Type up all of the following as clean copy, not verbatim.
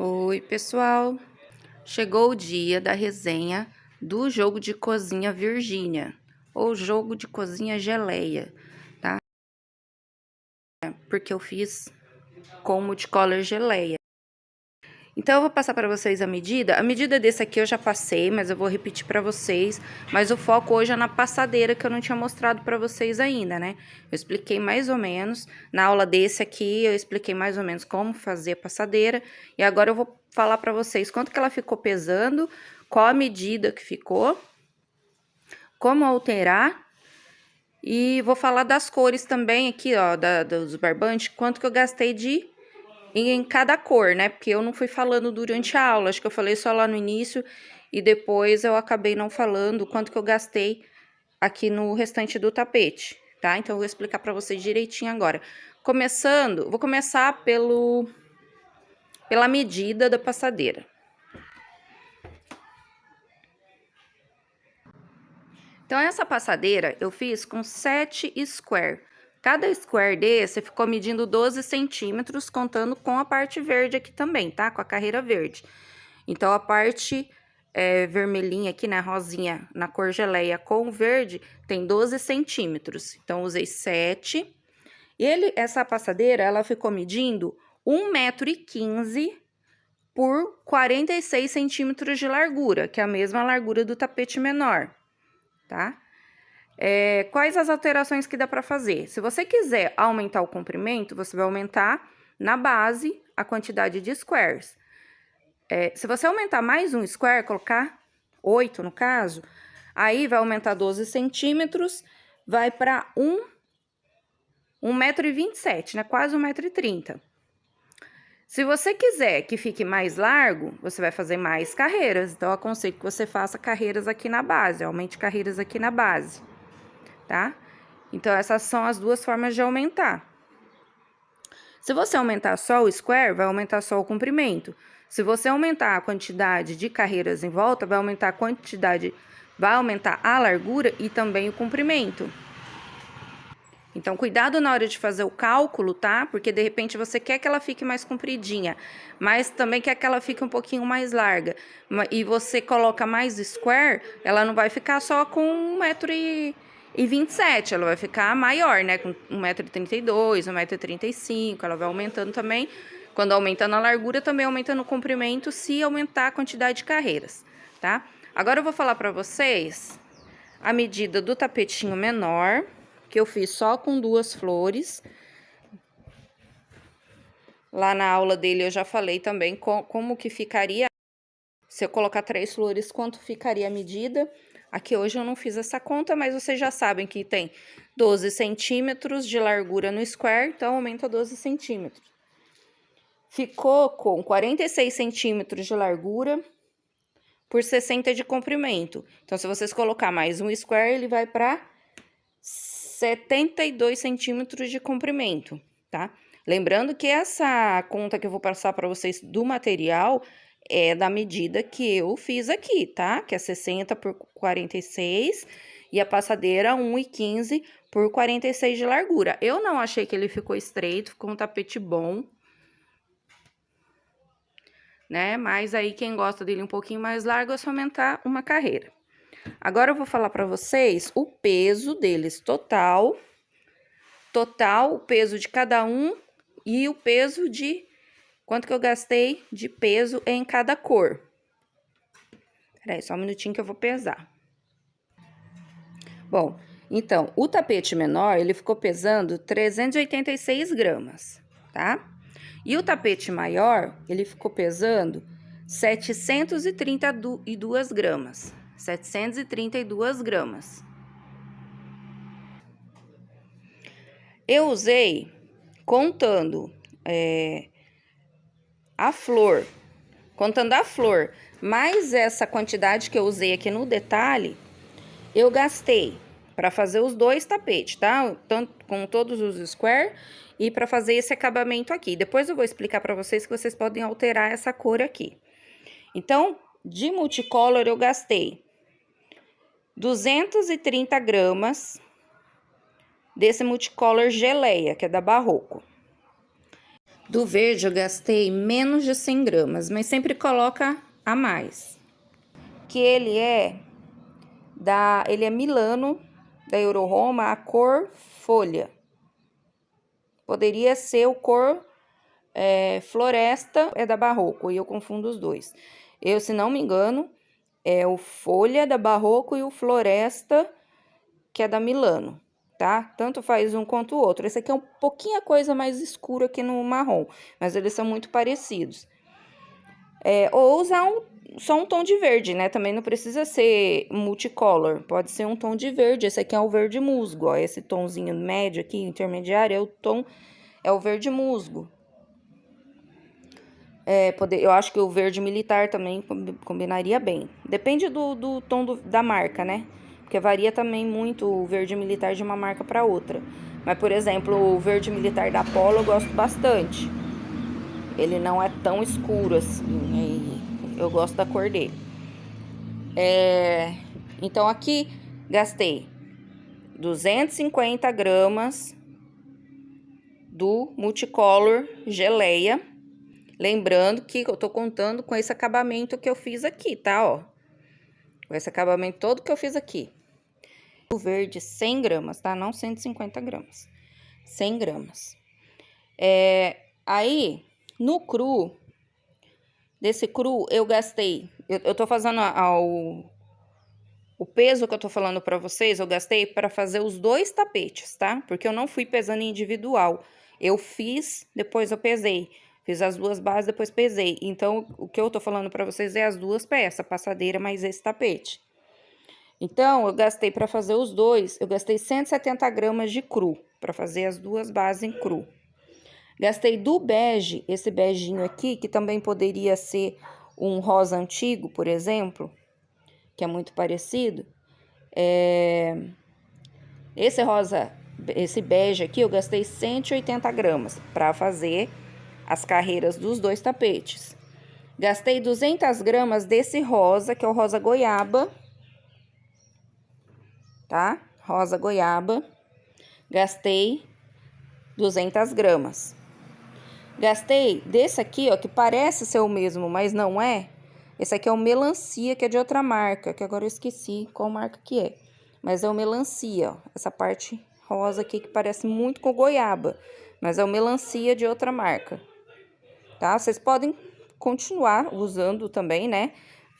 Oi, pessoal! Chegou o dia da resenha do jogo de cozinha Virgínia, ou jogo de cozinha geleia, tá? Porque eu fiz com multicolor geleia. Então, eu vou passar para vocês a medida. A medida desse aqui eu já passei, mas eu vou repetir para vocês. Mas o foco hoje é na passadeira, que eu não tinha mostrado para vocês ainda, né? Eu expliquei mais ou menos. Na aula desse aqui, eu expliquei mais ou menos como fazer a passadeira. E agora eu vou falar para vocês quanto que ela ficou pesando, qual a medida que ficou, como alterar. E vou falar das cores também aqui, ó, dos barbantes, quanto que eu gastei em cada cor, né? Porque eu não fui falando durante a aula, acho que eu falei só lá no início e depois eu acabei não falando quanto que eu gastei aqui no restante do tapete, tá? Então, eu vou explicar pra vocês direitinho agora. Vou começar pela medida da passadeira. Então, essa passadeira eu fiz com 7 square. Cada square desse ficou medindo 12 centímetros, contando com a parte verde aqui também, tá? Com a carreira verde. Então, a parte vermelhinha aqui, né, rosinha, na cor geleia com verde, tem 12 centímetros. Então, usei 7. Essa passadeira, ela ficou medindo 1,15 m por 46 centímetros de largura, que é a mesma largura do tapete menor, tá? Quais as alterações que dá para fazer? Se você quiser aumentar o comprimento, você vai aumentar na base a quantidade de squares. Se você aumentar mais um square, colocar 8 no caso, aí vai aumentar 12 centímetros, vai para 1,27 m, né? Quase 1,30 m. Se você quiser que fique mais largo, você vai fazer mais carreiras. Então, eu aconselho que você faça carreiras aqui na base, aumente carreiras aqui na base, tá? Então, essas são as duas formas de aumentar. Se você aumentar só o square, vai aumentar só o comprimento. Se você aumentar a quantidade de carreiras em volta, vai aumentar a largura e também o comprimento. Então, cuidado na hora de fazer o cálculo, tá? Porque, de repente, você quer que ela fique mais compridinha, mas também quer que ela fique um pouquinho mais larga. E você coloca mais square, ela não vai ficar só com 1,27 m, ela vai ficar maior, né? Com 1,32 m, 1,35 m, ela vai aumentando também. Quando aumenta na largura, também aumenta no comprimento, se aumentar a quantidade de carreiras, tá? Agora, eu vou falar pra vocês a medida do tapetinho menor, que eu fiz só com 2 flores. Lá na aula dele eu já falei também como que ficaria, se eu colocar 3 flores, quanto ficaria a medida. Aqui hoje eu não fiz essa conta, mas vocês já sabem que tem 12 centímetros de largura no square, então aumenta 12 centímetros. Ficou com 46 centímetros de largura por 60 de comprimento. Então, se vocês colocar mais um square, ele vai para 72 centímetros de comprimento, tá? Lembrando que essa conta que eu vou passar para vocês do material é da medida que eu fiz aqui, tá? Que é 60 por 46 e a passadeira 1,15 por 46 de largura. Eu não achei que ele ficou estreito, ficou um tapete bom, né? Mas aí quem gosta dele um pouquinho mais largo é só aumentar uma carreira. Agora eu vou falar para vocês o peso deles total, o peso de cada um e o peso de quanto que eu gastei de peso em cada cor. Peraí, só um minutinho que eu vou pesar. Bom, então, o tapete menor, ele ficou pesando 386 gramas, tá? E o tapete maior, ele ficou pesando 732 gramas. 732 gramas. Eu usei, contando a flor, mais essa quantidade que eu usei aqui no detalhe, eu gastei para fazer os 2 tapetes, tá? Tanto com todos os square e para fazer esse acabamento aqui. Depois eu vou explicar para vocês que vocês podem alterar essa cor aqui. Então, de multicolor eu gastei 230 gramas desse multicolor geleia, que é da Barroco. Do verde eu gastei menos de 100 gramas, mas sempre coloca a mais. Que ele é Milano, da Euroroma, a cor folha. Poderia ser o cor floresta, é da Barroco, e eu confundo os dois. Se não me engano, é o folha da Barroco e o floresta, que é da Milano, tá? Tanto faz um quanto o outro. Esse aqui é um pouquinho a coisa mais escura aqui no marrom, mas eles são muito parecidos. Ou usar só um tom de verde, né? Também não precisa ser multicolor, pode ser um tom de verde. Esse aqui é o verde musgo, ó. Esse tomzinho médio aqui, intermediário, é o verde musgo. Eu acho que o verde militar também combinaria bem. Depende do tom da marca, né? Porque varia também muito o verde militar de uma marca para outra. Mas, por exemplo, o verde militar da Polo eu gosto bastante. Ele não é tão escuro assim. Eu gosto da cor dele. Então, aqui gastei 250 gramas do Multicolor Geleia. Lembrando que eu tô contando com esse acabamento que eu fiz aqui, tá? Ó, com esse acabamento todo que eu fiz aqui. O verde, 100 gramas, tá? Não 150 gramas. 100 gramas. Aí, no cru, desse cru, eu gastei... Eu tô fazendo o peso que eu tô falando pra vocês, eu gastei pra fazer os 2 tapetes, tá? Porque eu não fui pesando individual. Eu fiz, depois eu pesei. Fiz as 2 bases, depois pesei. Então, o que eu tô falando pra vocês é as 2 peças, a passadeira mais esse tapete. Então, eu gastei pra fazer os 2, eu gastei 170 gramas de cru, pra fazer as 2 bases em cru. Gastei do bege, esse beginho aqui, que também poderia ser um rosa antigo, por exemplo, que é muito parecido. Esse bege aqui, eu gastei 180 gramas pra fazer as carreiras dos 2 tapetes. Gastei 200 gramas desse rosa, que é o rosa goiaba, tá? Rosa goiaba. Gastei 200 gramas. Gastei desse aqui, ó, que parece ser o mesmo, mas não é. Esse aqui é o melancia, que é de outra marca, que agora eu esqueci qual marca que é. Mas é o melancia, ó. Essa parte rosa aqui que parece muito com goiaba, mas é o melancia de outra marca. Tá? Vocês podem continuar usando também, né?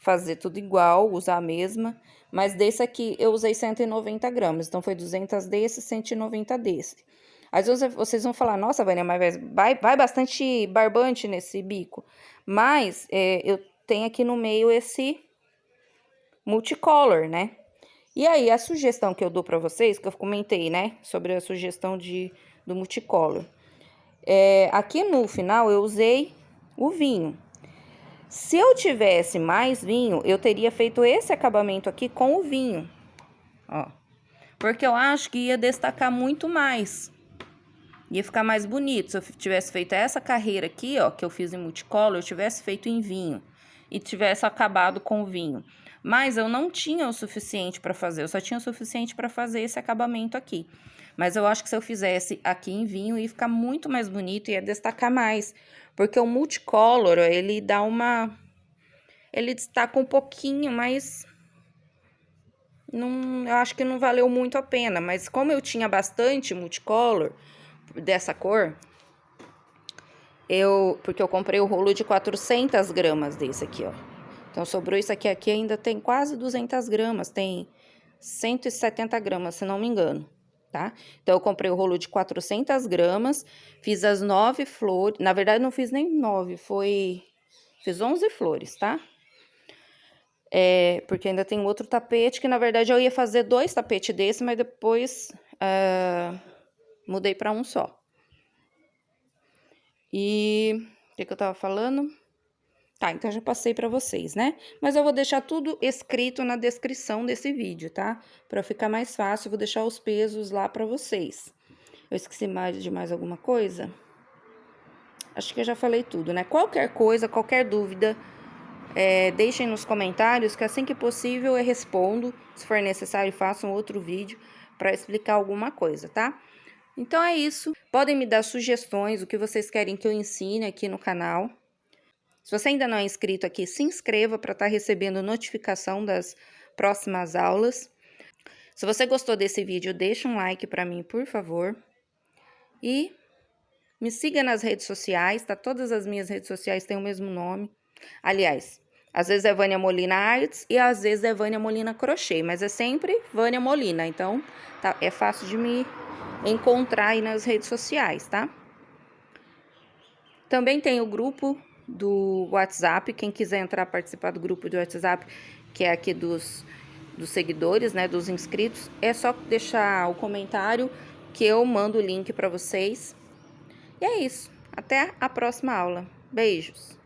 Fazer tudo igual, usar a mesma. Mas desse aqui eu usei 190 gramas. Então, foi 200 desse, 190 desse. Às vezes vocês vão falar, nossa, Vânia, mas vai bastante barbante nesse bico. Mas eu tenho aqui no meio esse multicolor, né? E aí, a sugestão que eu dou pra vocês, que eu comentei, né? Sobre a sugestão do multicolor. Aqui no final eu usei o vinho. Se eu tivesse mais vinho, eu teria feito esse acabamento aqui com o vinho, ó. Porque eu acho que ia destacar muito mais. Ia ficar mais bonito. Se eu tivesse feito essa carreira aqui, ó, que eu fiz em multicolor, eu tivesse feito em vinho. E tivesse acabado com o vinho. Mas eu não tinha o suficiente para fazer. Eu só tinha o suficiente para fazer esse acabamento aqui. Mas eu acho que se eu fizesse aqui em vinho, ia ficar muito mais bonito e ia destacar mais. Porque o multicolor, ele dá ele destaca um pouquinho, mas eu acho que não valeu muito a pena. Mas como eu tinha bastante multicolor dessa cor, porque eu comprei o rolo de 400 gramas desse aqui, ó. Então, sobrou isso aqui ainda tem quase 200 gramas, tem 170 gramas, se não me engano, tá? Então, eu comprei o rolo de 400 gramas, fiz as 9 flores, na verdade, não fiz nem 9, fiz 11 flores, tá? Porque ainda tem outro tapete, que na verdade eu ia fazer 2 tapetes desse, mas depois mudei para um só. E o que eu tava falando? Tá, então já passei para vocês, né? Mas eu vou deixar tudo escrito na descrição desse vídeo, tá? Para ficar mais fácil, eu vou deixar os pesos lá para vocês. Eu esqueci de mais alguma coisa? Acho que eu já falei tudo, né? Qualquer coisa, qualquer dúvida, deixem nos comentários, que assim que possível eu respondo. Se for necessário, faço um outro vídeo para explicar alguma coisa, tá? Então é isso. Podem me dar sugestões, o que vocês querem que eu ensine aqui no canal. Se você ainda não é inscrito aqui, se inscreva para estar recebendo notificação das próximas aulas. Se você gostou desse vídeo, deixa um like para mim, por favor. E me siga nas redes sociais, tá? Todas as minhas redes sociais têm o mesmo nome. Aliás, às vezes é Vânia Molina Artes e às vezes é Vânia Molina Crochê, mas é sempre Vânia Molina, então tá, é fácil de me encontrar aí nas redes sociais, tá? Também tem o grupo do WhatsApp, quem quiser entrar participar do grupo do WhatsApp, que é aqui dos seguidores, né, dos inscritos, é só deixar o comentário que eu mando o link para vocês. E é isso. Até a próxima aula. Beijos!